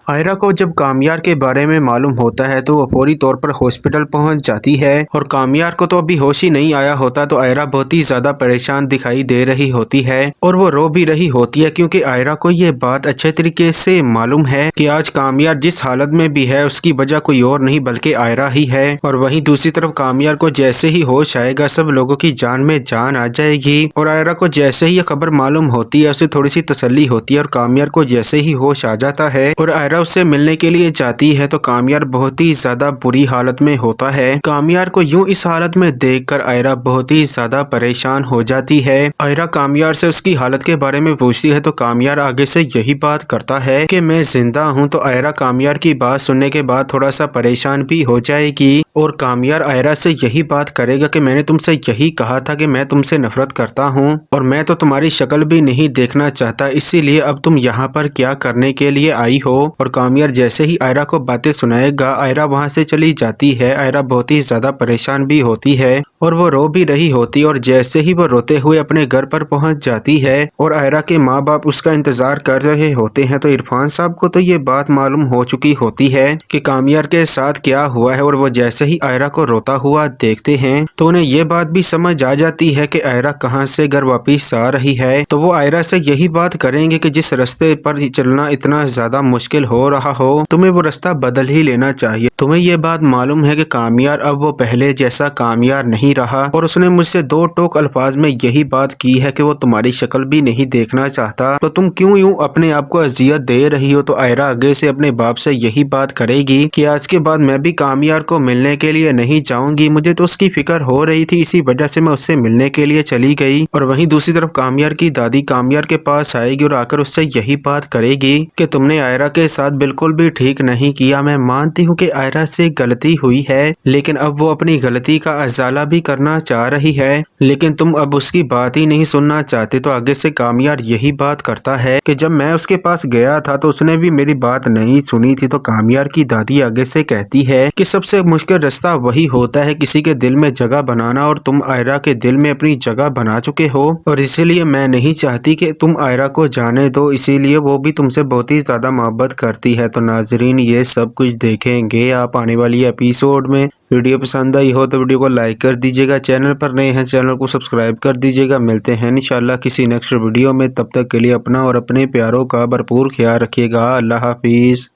आयरा को जब कामयार के बारे में मालूम होता है तो वो फौरी तौर पर हॉस्पिटल पहुंच जाती है और कामयार को तो अभी होश ही नहीं आया होता। तो आयरा बहुत ही ज्यादा परेशान दिखाई दे रही होती है और वो रो भी रही होती है, क्योंकि आयरा को ये बात अच्छे तरीके से मालूम है कि आज कामयार जिस हालत में भी है उसकी वजह कोई और नहीं बल्कि आयरा ही है। और वहीं दूसरी तरफ कामयार को जैसे ही होश आएगा सब लोगों की जान में जान आ जाएगी। और आयरा को जैसे ही ये खबर मालूम होती है उसे थोड़ी सी तसल्ली होती है और कामयार को जैसे ही होश आ जाता है और आयरा उससे मिलने के लिए जाती है तो कामयार बहुत ही ज्यादा बुरी हालत में होता है। कामयार को यूं इस हालत में देखकर आयरा बहुत ही ज्यादा परेशान हो जाती है। आयरा कामयार से उसकी हालत के बारे में पूछती है तो कामयार आगे से यही बात करता है कि मैं जिंदा हूं। तो आयरा कामयार की बात सुनने के बाद थोड़ा सा परेशान भी हो जाएगी और कामयार आयरा से यही बात करेगा कि मैंने तुमसे यही कहा था कि मैं तुमसे नफरत करता हूं और मैं तो तुम्हारी शक्ल भी नहीं देखना चाहता, इसीलिए अब तुम यहाँ पर क्या करने के लिए आई हो। और कामयार जैसे ही आयरा को बातें सुनाएगा आयरा वहाँ से चली जाती है। आयरा बहुत ही ज्यादा परेशान भी होती है और वो रो भी रही होती है और जैसे ही वो रोते हुए अपने घर पर पहुंच जाती है और आयरा के माँ बाप उसका इंतजार कर रहे होते हैं तो इरफान साहब को तो ये बात मालूम हो चुकी होती है कि कामयार के साथ क्या हुआ है। और वो जैसे ही आयरा को रोता हुआ देखते हैं तो उन्हें ये बात भी समझ आ जाती है कि आयरा कहाँ से घर वापिस आ रही है। तो वो आयरा से यही बात करेंगे कि जिस रास्ते पर चलना इतना ज्यादा मुश्किल हो रहा हो तुम्हें वो रास्ता बदल ही लेना चाहिए। तुम्हें ये बात मालूम है कि कामयार अब वो पहले जैसा कामयार नहीं रहा और उसने मुझसे दो टोक अल्फाज में यही बात की है कि वो तुम्हारी शक्ल भी नहीं देखना चाहता, तो तुम क्यों यूं अपने आप को अजियत दे रही हो। तो आयरा आगे से अपने बाप से यही बात करेगी कि आज के बाद मैं भी कामयार को मिलने के लिए नहीं जाऊंगी, मुझे तो उसकी फिक्र हो रही थी इसी वजह से मैं उससे मिलने के लिए चली गई। और वहीं दूसरी तरफ कामयार की दादी कामयार के पास आएगी और आकर उससे यही बात करेगी कि तुमने आयरा के साथ बिल्कुल भी ठीक नहीं किया। मैं मानती हूँ कि आयरा से गलती हुई है लेकिन अब वो अपनी गलती का अजाला भी करना चाह रही है, लेकिन तुम अब उसकी बात ही नहीं सुनना चाहते। तो आगे से कामयार यही बात करता है कि जब मैं उसके पास गया था तो उसने भी मेरी बात नहीं सुनी थी। तो कामयार की दादी आगे से कहती है कि सबसे मुश्किल रास्ता वही होता है किसी के दिल में जगह बनाना, और तुम आयरा के दिल में अपनी जगह बना चुके हो और इसीलिए मैं नहीं चाहती कि तुम आयरा को जाने दो, इसीलिए वो भी तुमसे बहुत ही ज्यादा मोहब्बत करती है। तो नाजरीन ये सब कुछ देखेंगे आप आने वाली एपिसोड में। वीडियो पसंद आई हो तो वीडियो को लाइक कर दीजिएगा, चैनल पर नए हैं चैनल को सब्सक्राइब कर दीजिएगा। मिलते हैं इंशाल्लाह किसी नेक्स्ट वीडियो में, तब तक के लिए अपना और अपने प्यारों का भरपूर ख्याल रखिएगा। अल्लाह हाफिज।